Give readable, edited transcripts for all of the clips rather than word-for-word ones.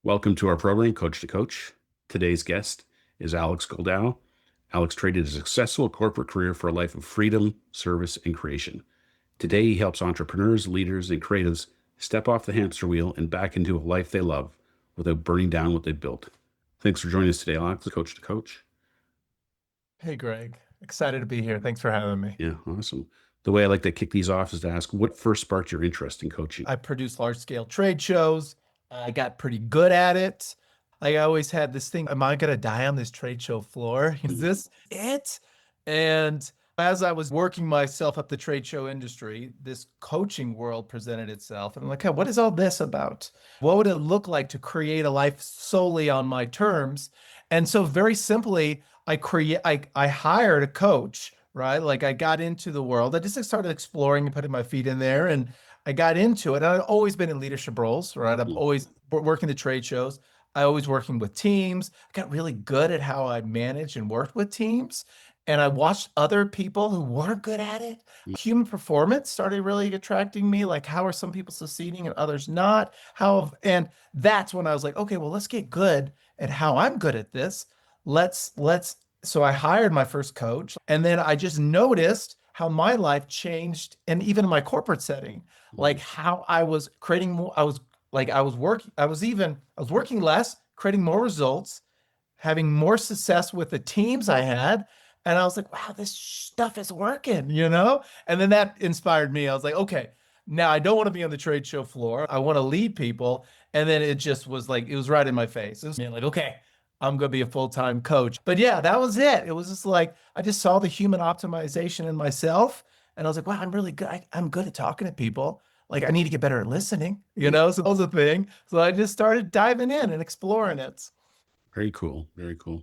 Welcome to our program, Coach to Coach. Today's guest is Alex Goldau. Alex traded a successful corporate career for a life of freedom, service, and creation. Today, he helps entrepreneurs, leaders, and creatives step off the hamster wheel and back into a life they love without burning down what they've built. Thanks for joining us today, Alex, Coach to Coach. Hey, Greg. Excited to be here. Thanks for having me. Yeah, awesome. The way I like to kick these off is to ask, what first sparked your interest in coaching? I produce large-scale trade shows. I got pretty good at it. I always had this thing, am I going to die on this trade show floor? Is this it? And as I was working myself up the trade show industry, this coaching world presented itself. And I'm like, hey, what is all this about? What would it look like to create a life solely on my terms? And so very simply, I hired a coach, right? Like I got into the world. I just started exploring and putting my feet in there, and I got into it. I've always been in leadership roles, right? I'm always working the trade shows. I always working with teams. I got really good at how I managed and worked with teams. And I watched other people who were good at it. Human performance started really attracting me. Like, how are some people succeeding and others not? And that's when I was like, okay, well, let's get good at how I'm good at this. So I hired my first coach, and then I just noticed how my life changed, and even in my corporate setting, like how I was creating more. I was working less, creating more results, having more success with the teams I had. And I was like, wow, this stuff is working, you know? And then that inspired me. I was like, okay, now I don't want to be on the trade show floor. I want to lead people. And then it just was like, it was right in my face. It was like, okay, I'm going to be a full-time coach. But yeah, that was it. It was just like, I just saw the human optimization in myself. And I was like, wow, I'm really good. I'm good at talking to people. Like, I need to get better at listening, you know? So that was a thing. So I just started diving in and exploring it. Very cool. Very cool.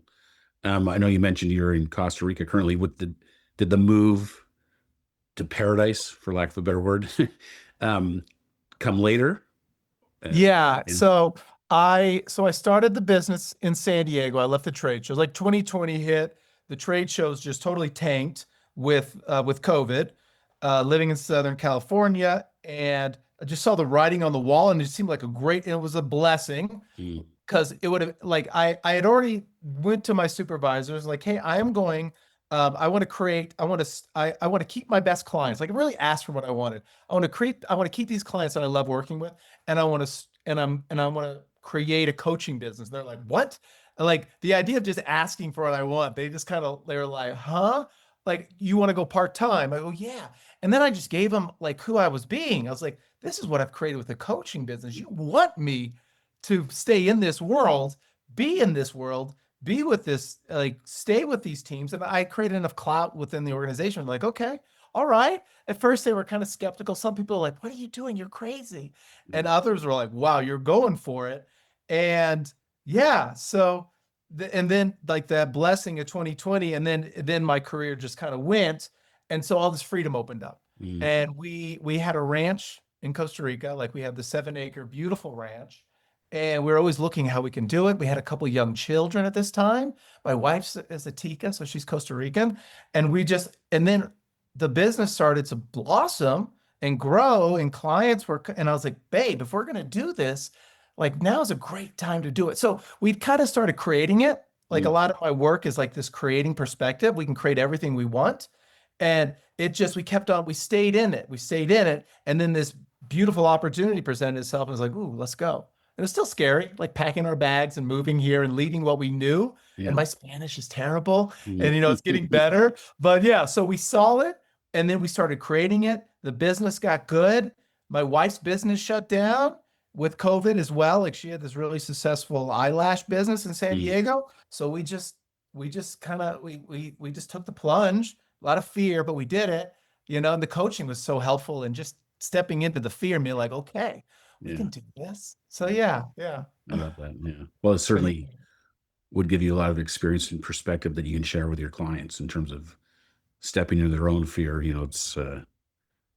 I know you mentioned you're in Costa Rica currently. Did the move to paradise, for lack of a better word, um, come later? Uh, Yeah. and So I started the business in San Diego. I left the trade shows. Like 2020 hit, the trade shows just totally tanked with COVID. Living in Southern California, and I just saw the writing on the wall, and it seemed like it was a blessing, mm, because it would have, like, I had already went to my supervisors like, hey, I am going, I want to create, I want to keep my best clients. Like, I really asked for what I wanted. I want to keep these clients that I love working with, and I want to and I want to create a coaching business. They're like, what? Like, the idea of just asking for what I want, they're like, huh? Like, you want to go part-time? I go, yeah. And then I just gave them like who I was being. I was like, this is what I've created with the coaching business. You want me to stay in this world, be in this world, be with this, like, stay with these teams. And I created enough clout within the organization. Like, okay, all right. At first, they were kind of skeptical. Some people are like, what are you doing? You're crazy. And others were like, wow, you're going for it. And yeah, and then like that blessing of 2020, and then my career just kind of went. And so all this freedom opened up. mm, And we had a ranch in Costa Rica. Like, we have the 7-acre beautiful ranch, and we're always looking how we can do it. We had a couple young children at this time. My wife's is a Tica, so she's Costa Rican. And then the business started to blossom and grow, and and I was like, babe, if we're going to do this, like, now is a great time to do it. So we kind of started creating it. Like, a mm. lot of my work is like this creating perspective. We can create everything we want. And we stayed in it. We stayed in it. And then this beautiful opportunity presented itself, and it was like, ooh, let's go. It was still scary, like packing our bags and moving here and leaving what we knew. And Yeah. my Spanish is terrible. Mm. And, it's getting better. But yeah, so we saw it, and then we started creating it. The business got good. My wife's business shut down with COVID as well. Like, she had this really successful eyelash business in San Mm. Diego. So we just kind of, we just took the plunge, a lot of fear, but we did it, and the coaching was so helpful, and just stepping into the fear and being like, okay, we Yeah. can do this. So yeah, yeah. I love that. Yeah. Well, it But certainly would give you a lot of experience and perspective that you can share with your clients in terms of stepping into their own fear. It's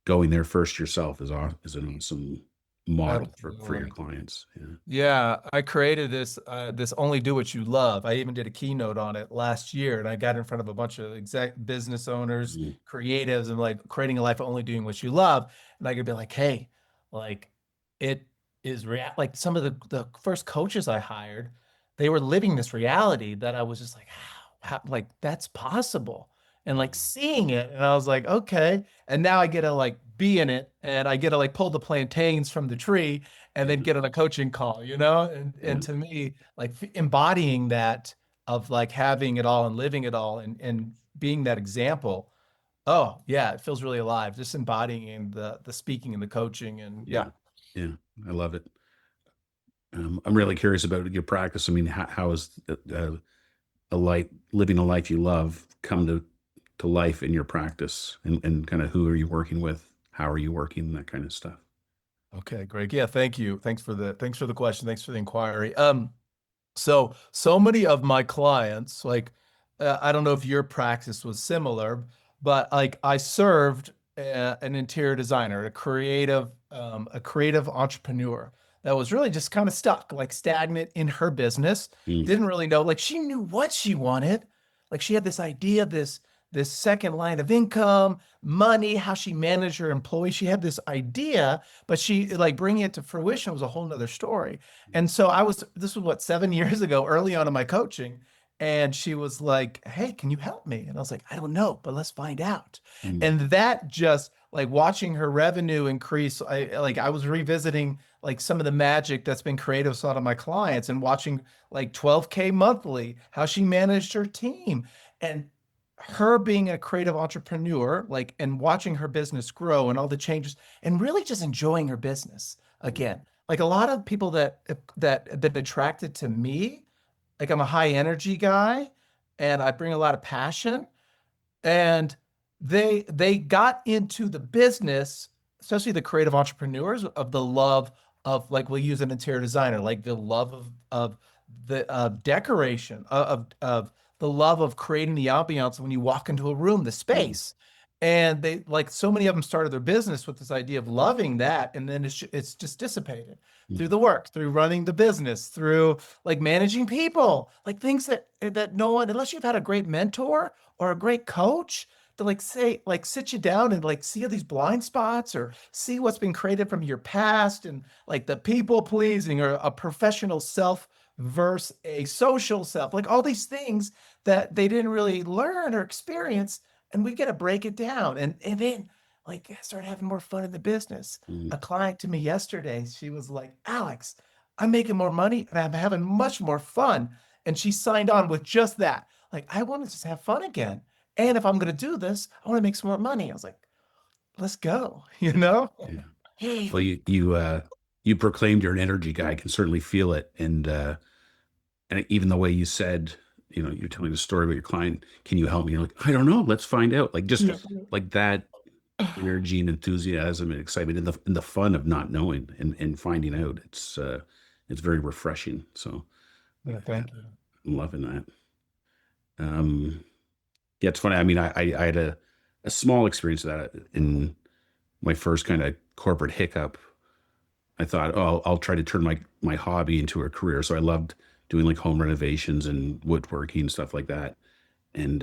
going there first yourself is an awesome model for your absolutely. clients. Yeah. Yeah, I created this only do what you love. I even did a keynote on it last year, and I got in front of a bunch of business owners, Mm. creatives, and like creating a life of only doing what you love. And I could be like, hey, like, it is like some of the first coaches I hired, they were living this reality that I was just like, how like that's possible. And like seeing it, and I was like, okay. And now I get to like be in it, and I get to like pull the plantains from the tree, and then Yeah. get on a coaching call, you know? And Yeah. to me, like embodying that of like having it all and living it all and being that example. Oh, yeah, it feels really alive. Just embodying the speaking and the coaching and yeah. Yeah. Yeah. I love it. I'm really curious about your practice. I mean, how is a life living a life you love come to life in your practice, and kind of who are you working with? How are you working? That kind of stuff. Okay, great. Yeah, thank you. Thanks for the question. Thanks for the inquiry. So many of my clients, like, I don't know if your practice was similar, but like I served an interior designer, a creative entrepreneur that was really just kind of stuck, like stagnant in her business. Mm, Didn't really know, like she knew what she wanted. Like she had this idea, this second line of income, money, how she managed her employees. She had this idea, but she like bringing it to fruition was a whole nother story. And so this was what, 7 years ago, early on in my coaching. And she was like, hey, can you help me? And I was like, I don't know, but let's find out. mm, And that just like watching her revenue increase, I was revisiting like some of the magic that's been created with a lot of my clients and watching like 12K monthly, how she managed her team. And her being a creative entrepreneur, like, and watching her business grow and all the changes and really just enjoying her business again. Like a lot of people that have been attracted to me, like I'm a high energy guy and I bring a lot of passion, and they got into the business, especially the creative entrepreneurs, of the love of, like, we'll use an interior designer, like the love of the decoration, of the love of creating the ambiance when you walk into a room, the mm, space. And they, like, so many of them started their business with this idea of loving that, and then it's just dissipated through mm, the work, through running the business, through like managing people, like things that no one, unless you've had a great mentor or a great coach to like say, like sit you down and like see these blind spots or see what's been created from your past, and like the people pleasing or a professional self versus a social self, like all these things that they didn't really learn or experience. And we got to break it down. And then like start having more fun in the business. mm, A client to me yesterday, she was like, Alex, I'm making more money and I'm having much more fun. And she signed on with just that. Like, I want to just have fun again. And if I'm going to do this, I want to make some more money. I was like, let's go, you know? yeah. Well, you proclaimed you're an energy guy. I can certainly feel it, and even the way you said, you're telling the story about your client. Can you help me? You're like, I don't know. Let's find out. Like just Yeah. like that energy and enthusiasm and excitement and the fun of not knowing and finding out. It's very refreshing. So Yeah, yeah, thank you. I'm loving that. Um, yeah, it's funny. I mean, I had a small experience of that in my first kind of corporate hiccup. I thought, oh, I'll try to turn my hobby into a career. So I loved doing like home renovations and woodworking and stuff like that. And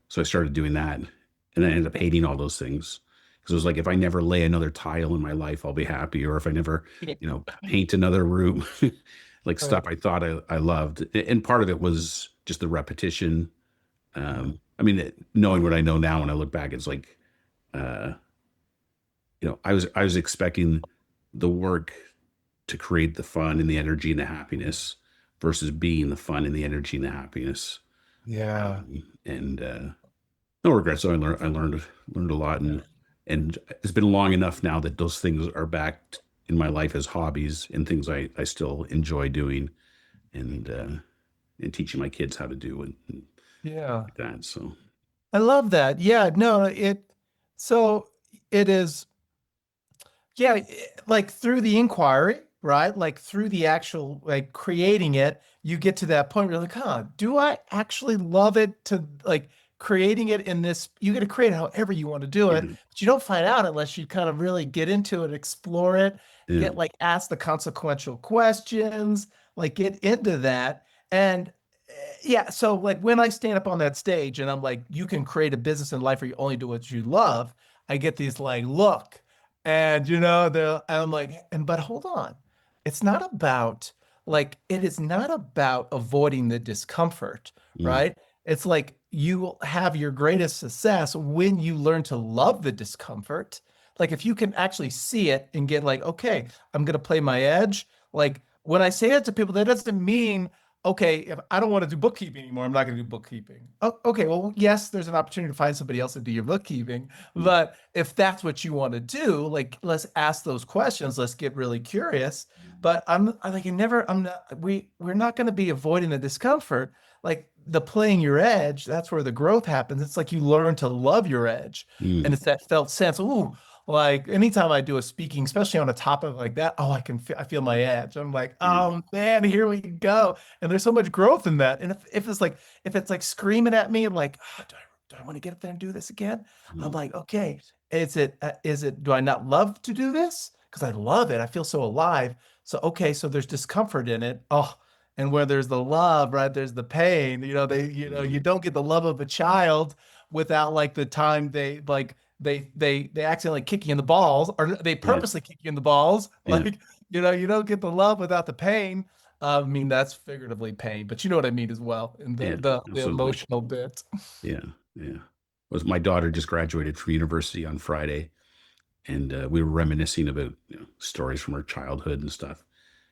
so I started doing that, and I ended up hating all those things because it was like if I never lay another tile in my life, I'll be happy. Or if I never, Yeah. paint another room, like Right. stuff I thought I loved. And part of it was just the repetition. I mean, knowing what I know now, when I look back, it's like, uh, I was expecting the work to create the fun and the energy and the happiness versus being the fun and the energy and the happiness. Yeah. And no regrets. So I learned a lot, and it's been long enough now that those things are back in my life as hobbies and things I still enjoy doing, and teaching my kids how to do, and Yeah. like that. So I love that. Yeah. No, so it is. Yeah, like through the inquiry, right? Like through the actual like creating it, you get to that point where you're like, huh, do I actually love it to like creating it in this? You get to create it however you want to do it, yeah, but you don't find out unless you kind of really get into it, explore it, yeah, get like ask the consequential questions, like get into that. And yeah, so like when I stand up on that stage and I'm like, you can create a business in life where you only do what you love, I get these like, look. And I'm like, and but hold on. it's not about like it is not about avoiding the discomfort, Mm, right? It's like you will have your greatest success when you learn to love the discomfort. Like if you can actually see it and get like, okay, I'm gonna play my edge. Like when I say that to people, that doesn't mean, okay, if I don't want to do bookkeeping anymore, I'm not gonna do bookkeeping. Oh, okay, well, yes, there's an opportunity to find somebody else to do your bookkeeping. mm, But if that's what you want to do, like let's ask those questions, let's get really curious. But I like I never I'm not we're not going to be avoiding the discomfort. Like the playing your edge, that's where the growth happens. It's like you learn to love your edge. And mm, it's that felt sense. Ooh, like anytime I do a speaking, especially on a topic like that, oh, I feel my edge. I'm like, mm, oh man, here we go. And there's so much growth in that. And if it's like screaming at me, like, oh, do I want to get up there and do this again? I'm mm, like, okay, do I not love to do this? Because I love it. I feel so alive. So, okay, so there's discomfort in it. Oh, and where there's the love, right? There's the pain. You mm. don't get the love of a child without like the time they accidentally kick you in the balls or they Yeah, purposely kick you in the balls. yeah, Like, you don't get the love without the pain. I mean, that's figuratively pain, but you know what I mean as well, in yeah, the absolutely. emotional bit. Yeah, yeah. Was my daughter just graduated from university on Friday, and we were reminiscing about stories from her childhood and stuff.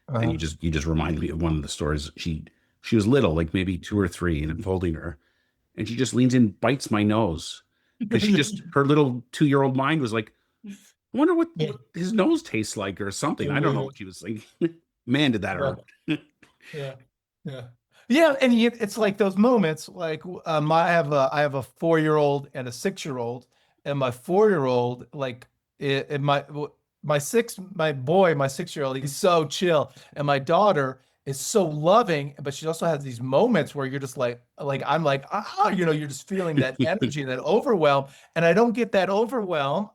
And Uh, you just reminded me of one of the stories. She was little, like maybe 2 or 3, and I'm holding her, and she just leans in, bites my nose because her little 2-year-old mind was like, I wonder what his nose tastes like or something. I don't know yeah. what she was thinking. Man, did that Yeah. hurt. Yeah. Yeah. Yeah, and it's like those moments like I have a 4-year-old and a 6-year-old, and my 4-year-old like it, my 6-year-old, he's so chill, and my daughter is so loving, but she also has these moments where you're just like I'm like you're just feeling that energy, that overwhelm, and I don't get that overwhelm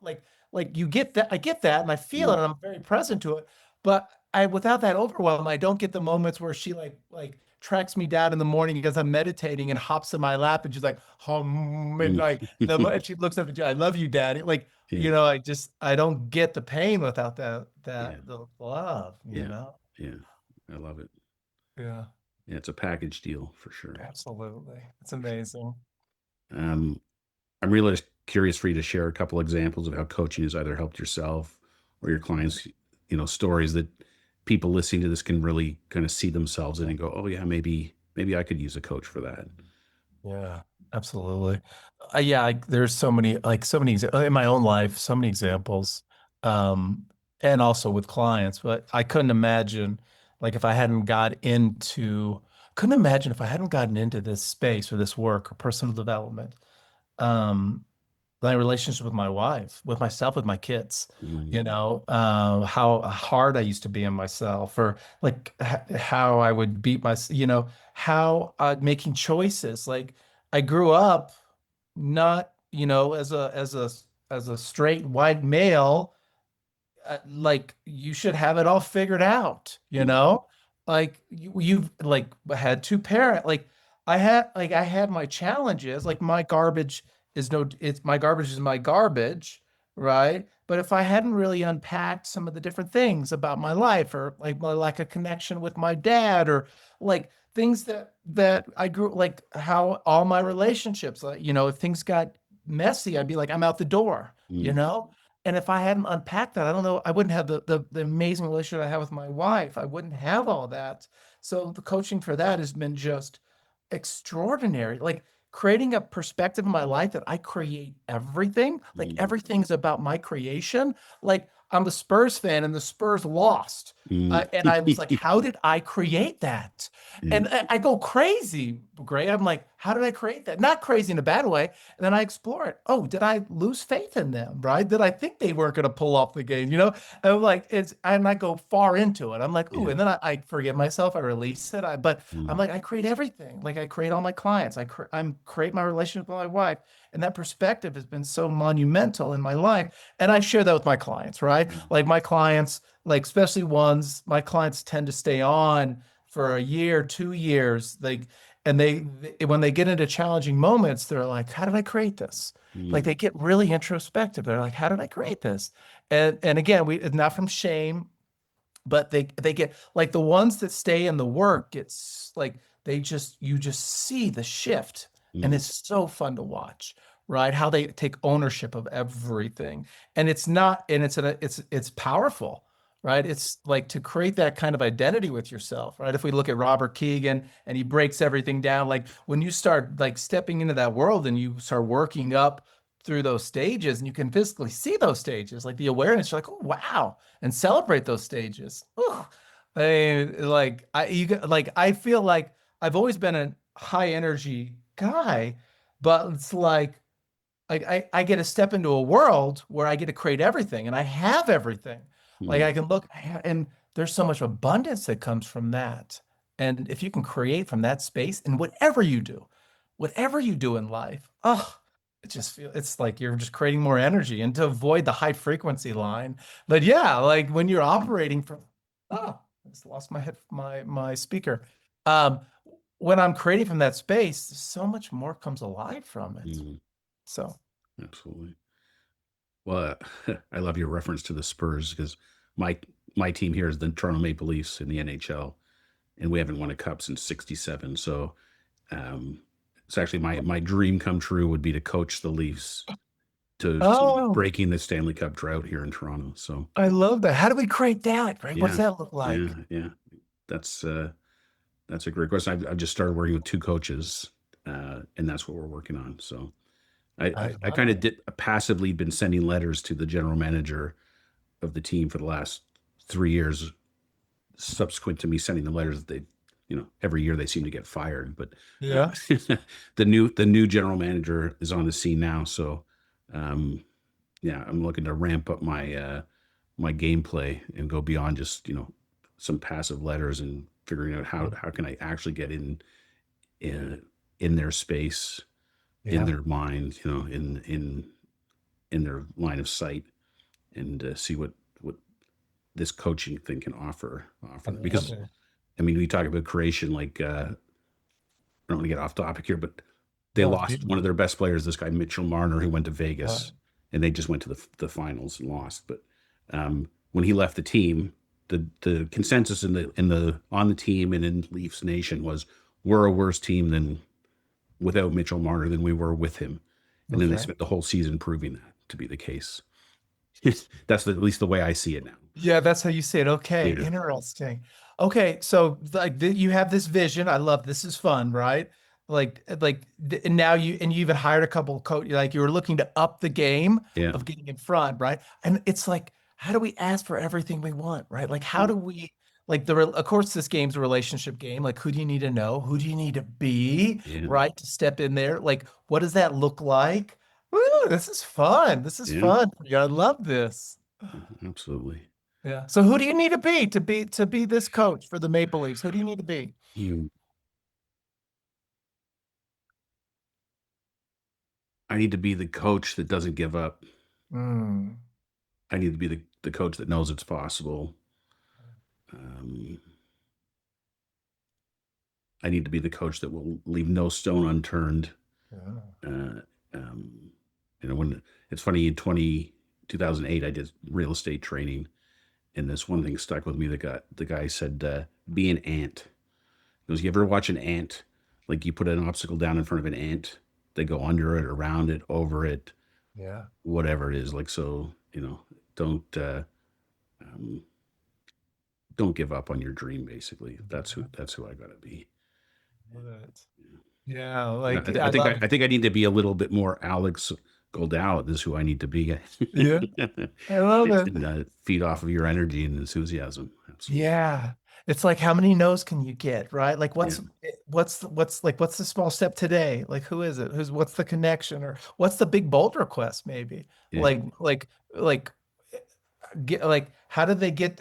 like you get that I get that and I feel it Mm, and I'm very present to it, but I without that overwhelm, I don't get the moments where she like tracks me down in the morning because I'm meditating and hops in my lap and she's like, and mm. like and she looks up at you, I love you, daddy. Like, Yeah, I don't get the pain without yeah, the love, yeah, yeah. I love it. Yeah, Yeah, it's a package deal for sure. absolutely. It's amazing. Um, I'm really curious for you to share a couple examples of how coaching has either helped yourself or your clients, stories that people listening to this can really kind of see themselves in and go, oh yeah, maybe I could use a coach for that. Yeah, absolutely. Yeah, there's so many in my own life, so many examples, um, and also with clients. But I couldn't imagine, like, if I hadn't got into, couldn't imagine if I hadn't gotten into this space or this work or personal development. Um, my relationship with my wife, with myself, with my kids, Mm, how hard I used to be on myself, or like how I would beat how making choices. Like I grew up not, as a straight white male, like you should have it all figured out, mm, like you've like had like I had my challenges, like my garbage is my garbage, right? But if I hadn't really unpacked some of the different things about my life, or like my lack of connection with my dad, or like things that I grew, like how all my relationships, like, if things got messy, I'd be like, I'm out the door, you mm, know? And if I hadn't unpacked that, I don't know, I wouldn't have the amazing relationship I have with my wife. I wouldn't have all that. So the coaching for that has been just extraordinary. Like creating a perspective in my life that I create everything, like mm, everything's about my creation. Like I'm a Spurs fan and the Spurs lost. mm. And I was like, how did I create that? Yeah, And I go crazy, Gray. I'm like, how did I create that? Not crazy in a bad way. And then I explore it. Oh, did I lose faith in them? Right? Did I think they weren't going to pull off the game? And I'm like, and I go far into it. I'm like, ooh, yeah, and then I forgive myself. I release it. But I'm mm, like, I create everything. Like I create all my clients. I'm create my relationship with my wife. And that perspective has been so monumental in my life. And I share that with my clients, right? mm, Like my clients, like especially my clients tend to stay on for a year, 2 years. When they get into challenging moments, they're like, how did I create this? Like mm, they get really introspective. They're like, how did I create this? And again, it's not from shame, but they get like the ones that stay in the work gets like they just you just see the shift, and Mm, it's so fun to watch, right? How they take ownership of everything. And it's not and it's powerful, right? It's like to create that kind of identity with yourself, right? If we look at Robert Keegan and he breaks everything down, like when you start like stepping into that world and you start working up through those stages and you can physically see those stages, like the awareness, you're like, oh wow, and celebrate those stages. Ooh. I feel like I've always been a high energy guy, but it's like I get to step into a world where I get to create everything and I have everything. Like mm, I can look and there's so much abundance that comes from that. And if you can create from that space and whatever you do in life, oh, it just feels it's like you're just creating more energy and to avoid the high frequency line. But yeah, like when you're operating from oh, I just lost my speaker. Um, when I'm creating from that space, so much more comes alive from it. mm, So absolutely. Well, I love your reference to the Spurs because my my team here is the Toronto Maple Leafs in the NHL, and we haven't won a cup since '67. So um, it's actually my dream come true would be to coach the Leafs to oh, breaking the Stanley Cup drought here in Toronto. So I love that. How do we create that, right? What's yeah, that look yeah, like? yeah. That's that's a great question. I've just started working with two coaches, and that's what we're working on. So I I love kind of it. did passively been sending letters to the general manager of the team for the last 3 years, subsequent to me sending the letters that they, every year they seem to get fired. But Yeah. the new general manager is on the scene now, so um, yeah, I'm looking to ramp up my gameplay and go beyond just some passive letters and figuring out how can I actually get in in their space, in Yeah. their mind, in their line of sight, and see what this coaching thing can offer I them. love Because it. I mean, we talk about creation. Like I don't want to get off topic here, but they No, it's lost one of beautiful. their best players, this guy Mitchell Marner, who went to Uh, Vegas, and they just went to the finals and lost. But when he left the team, the consensus in the on the team and in Leafs Nation was we're a worse team than without Mitchell Marner than we were with him. And then they okay. spent the whole season proving that to be the case. That's at least the way I see it now. Yeah, that's how you say it. Okay, Yeah, interesting. Okay, so like you have this vision. I love this is fun, right? And now you even hired a couple of coach like you were looking to up the game yeah, of getting in front, right? And it's like, how do we ask for everything we want, right? Like how do we like of course this game's a relationship game. Like who do you need to know? Who do you need to be, yeah, right? To step in there. Like what does that look like? Woo, this is fun. This is yeah, fun. Yeah, I love this. absolutely. Yeah. So who do you need to be to be this coach for the Maple Leafs? Who do you need to be? You, I need to be the coach that doesn't give up. Mm, I need to be the coach that knows it's possible. Um, I need to be the coach that will leave no stone unturned. yeah. Uh, um, when it's funny in 2008, I did real estate training, and this one thing stuck with me. The guy said, "Be an ant." He goes, "You ever watch an ant? Like you put an obstacle down in front of an ant, they go under it, around it, over it, Yeah. whatever it is. Like so, don't um, don't give up on your dream. Basically, that's who I gotta be." Love it. Yeah, I, like th- I I think I, love it. I think I need to be a little bit more Alex Goldau. This is who I need to be, Yeah, I love it. and feed off of your energy and enthusiasm. Absolutely. Yeah. It's like how many no's can you get, right? Like Yeah. what's the small step today? Like who is it? What's the connection or what's the big bold request maybe? Yeah. Like how do they get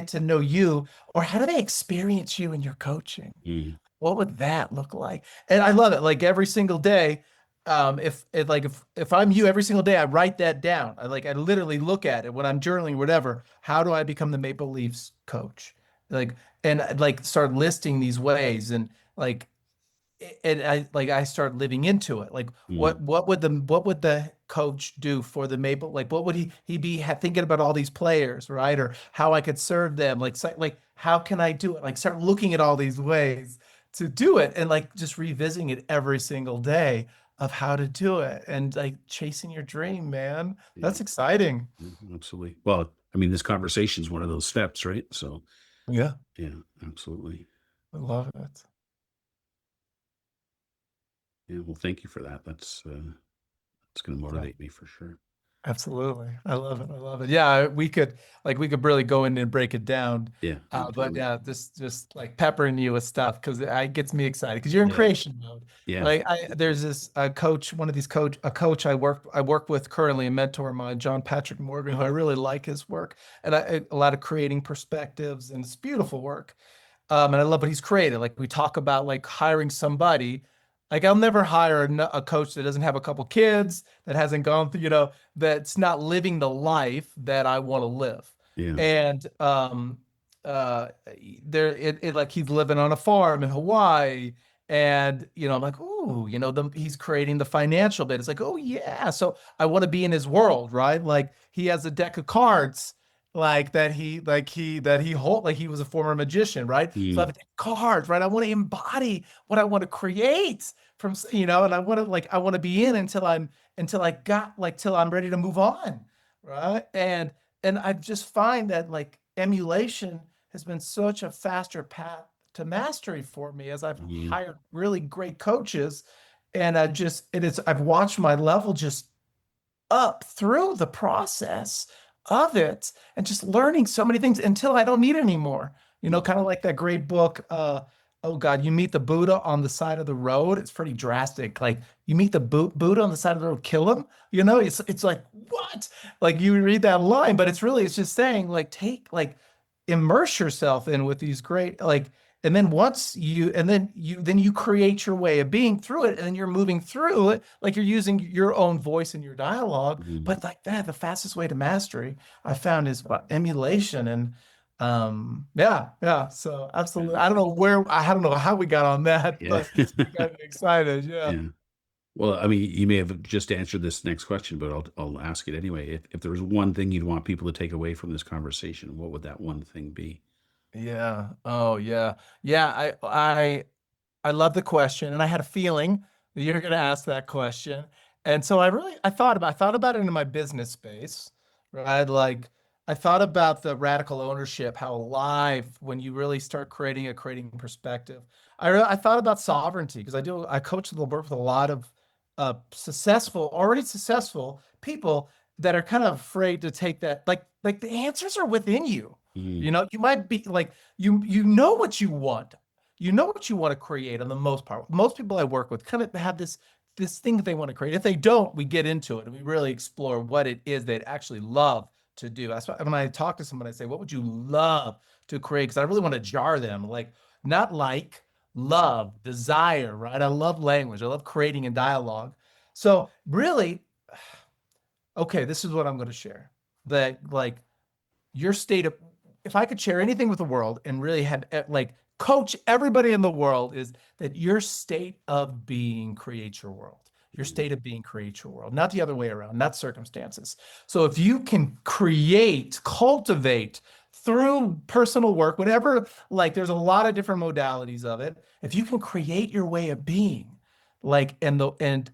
to know you or how do they experience you in your coaching? Mm, What would that look like? And I love it. Like every single day, if I'm you every single day, I write that down. I literally look at it when I'm journaling, whatever. How do I become the Maple Leafs coach? Like and like start listing these ways and I start living into it. Like mm, what would the coach do for the Maple? Like, what would he be thinking about all these players, right? Or how I could serve them? Like how can I do it? Like, start looking at all these ways to do it, and like just revisiting it every single day of how to do it, and like chasing your dream, man. Yeah. That's exciting. Absolutely. Well, I mean, this conversation is one of those steps, right? So, Yeah, yeah, absolutely. I love it. Yeah. Well, thank you for that. That's going to Yeah. motivate me for sure. Absolutely. I love it. I love it. Yeah, we could really go in and break it down. Yeah, But absolutely. yeah, just like peppering you with stuff because it gets me excited because you're in Yeah. creation mode. Yeah. Like there's this coach, one of these a coach I work with currently, a mentor of mine, John Patrick Morgan, who I really like his work, and a lot of creating perspectives, and it's beautiful work. And I love what he's created. Like we talk about like hiring somebody. Like I'll never hire a coach that doesn't have a couple kids, that hasn't gone through, that's not living the life that I want to live. Yeah. And uh, like he's living on a farm in Hawaii, and I'm like, ooh, he's creating the financial bit. It's like, oh yeah, so I want to be in his world, right? Like he has a deck of cards like that he hold like he was a former magician, right? So I Mm, have cards, right? I want to embody what I want to create and I want to be in until I got like till I'm ready to move on, right? And I just find that like emulation has been such a faster path to mastery for me as I've yeah. hired really great coaches, and I've watched my level just up through the process of it, and just learning so many things until I don't need anymore. Mm, Kind of like that great book, oh God, You Meet the Buddha on the Side of the Road. It's pretty drastic. Like you meet the Buddha on the side of the road, kill him. It's like what? Like you read that line, but it's just saying like immerse yourself in with these great and then you create your way of being through it, and then you're moving through it like you're using your own voice in your dialogue. mm, But like that, the fastest way to mastery I found is emulation. And yeah, so absolutely. I don't know how we got on that, yeah. but you got me excited. Yeah. Yeah. Well, I mean, you may have just answered this next question, but I'll ask it anyway. If there was one thing you'd want people to take away from this conversation, what would that one thing be? Yeah. Oh yeah. Yeah, I love the question, and I had a feeling that you're going to ask that question. And so I thought about it in my business space, right? Like I thought about the radical ownership, how alive when you really start creating perspective. I thought about sovereignty because I coach the work with a lot of already successful people that are kind of afraid to take that. Like the answers are within you. Mm, You might be like you know what you want. You know what you want to create on the most part. Most people I work with kind of have this thing that they want to create. If they don't, we get into it and we really explore what it is they'd actually love to do. That's why when I talk to someone, I say, "What would you love to create?" Because I really want to jar them, not like love, desire, right? I love language. I love creating and dialogue. So really, okay, this is what I'm going to share. That like your state of if I could share anything with the world and really had coach everybody in the world, is that your state of being creates your world. Your mm, state of being creates your world, not the other way around, not circumstances. So if you can cultivate through personal work, whatever, like there's a lot of different modalities of it. If you can create your way of being, and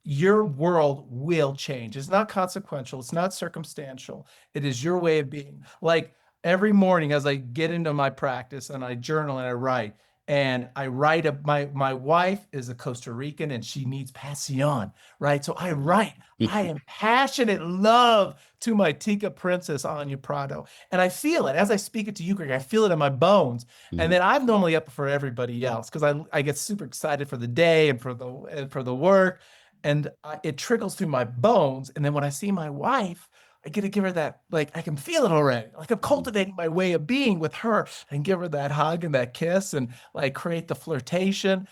your world will change. It's not consequential. It's not circumstantial. It is your way of being. Like every morning as I get into my practice and I journal and I write, my wife is a Costa Rican and she needs passion, right? So I write. I am passionate love to my Tika princess Anya Prado. And I feel it as I speak it to you, Greg. I feel it in my bones. And mm, then I'm normally up for everybody else because I get super excited for the day and for the work, and it trickles through my bones. And then when I see my wife, I get to give her that, like, I can feel it already. Like I'm mm, cultivating my way of being with her and give her that hug and that kiss and like create the flirtation.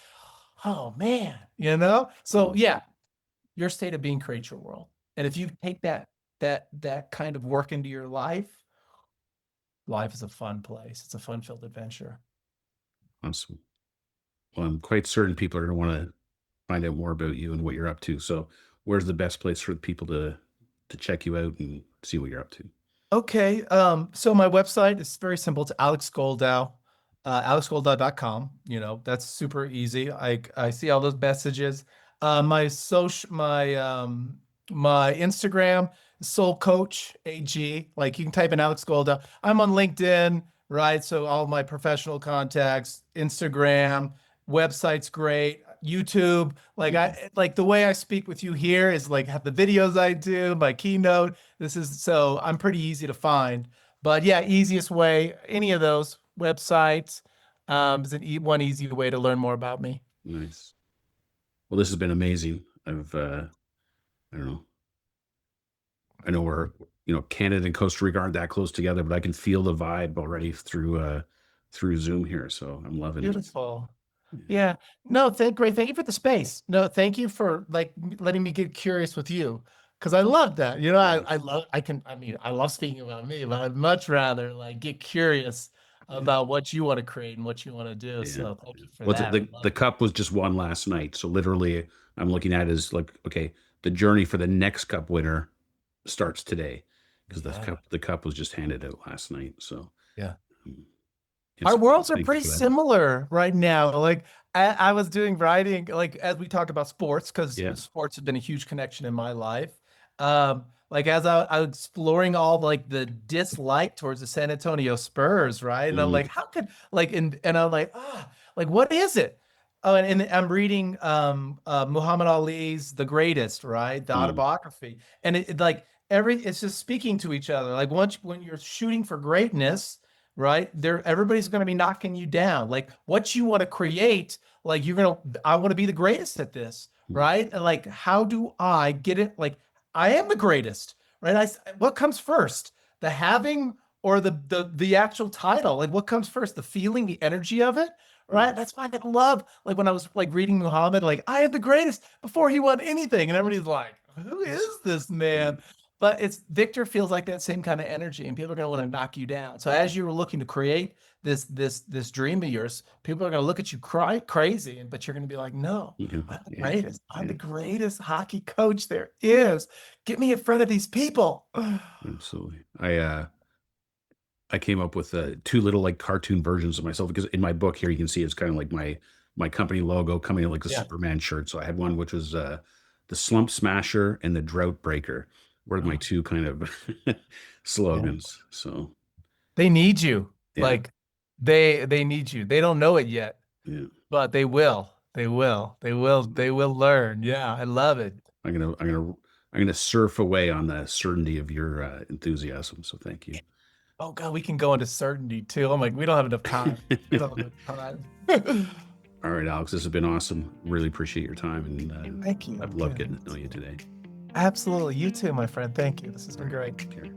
Oh man, So mm. yeah, your state of being creates your world. And if you take that kind of work into your life is a fun place. It's a fun-filled adventure. Awesome. Well, I'm quite certain people are going to want to find out more about you and what you're up to. So, where's the best place for people to check you out and see what you're up to? Okay. So my website is very simple. It's Alex Goldau, alexgoldau.com. That's super easy. I see all those messages. My Instagram, Soul Coach AG. Like you can type in Alex Goldau. I'm on LinkedIn, right? So all my professional contacts, Instagram, website's great. YouTube, like Mhm. the way I speak with you here is like have the videos I do, my keynote. So I'm pretty easy to find. But yeah, easiest way, any of those websites, is one easy way to learn more about me. Nice. Well, this has been amazing. I don't know. I know we're, Canada and Costa Rica aren't that close together, but I can feel the vibe already through Zoom here. So I'm loving it. Beautiful. Yeah. Yeah. No, great. Thank you for the space. No, thank you for like letting me get curious with you. Cause I love that. Nice. I love speaking about me, but I'd much rather like get curious Yeah. about what you want to create and what you want to do. Yeah. So thank Yeah. you for Well, that. I love the cup was just won last night. So literally I'm looking at it as like, okay, the journey for the next cup winner starts today because it. Yeah. the cup was just handed out last night. So Yeah. um, Our it's worlds are thank you pretty for that. similar right now. Like I was doing writing, like as we talked about sports, because Yeah. sports have been a huge connection in my life. Like as I was exploring all like the dislike towards the San Antonio Spurs, right? And I'm Mhm. like, how could like and I'm like what is it? Oh, and I'm reading Muhammad Ali's The Greatest, right? The Mm. autobiography. And like it's just speaking to each other. Like when you're shooting for greatness, right? Everybody's going to be knocking you down. Like what you want to create, like I want to be the greatest at this, Mm. right? And like, how do I get it? Like, I am the greatest, right? What comes first, the having or the actual title? Like, what comes first, the feeling, the energy of it, Mm. right? That's why I love, like, when I was like reading Muhammad, like, I am the greatest before he won anything, and everybody's like, who is this Yeah. man? But it's Victor feels like that same kind of energy, and people are going to want to knock you down. So as you were looking to create this dream of yours, people are going to look at you crazy, but you're going to be like, no, Yeah. I'm the Yeah. greatest. I'm Yeah. the greatest hockey coach there is. Get me in front of these people. Absolutely. I came up with two little like cartoon versions of myself because in my book here you can see it's kind of like my company logo coming in like a Yeah. Superman shirt. So I had one which was the Slump Smasher and the Drought Breaker were my Oh, two kind of yeah. slogans. So They need you. yeah, Like they need you. They don't know it yet, yeah. but they will. They will. They will. So They will learn. Yeah, I love it. I'm gonna surf away on the certainty of your enthusiasm. So thank you. Oh God, we can go into certainty too. I'm like, we don't have enough time. We don't have enough time. All right, Alex, this has been awesome. Really appreciate your time, and Thank you. I've loved Okay. getting to know you today. Absolutely. You too, my friend. Thank you. This has All been right, great. take care.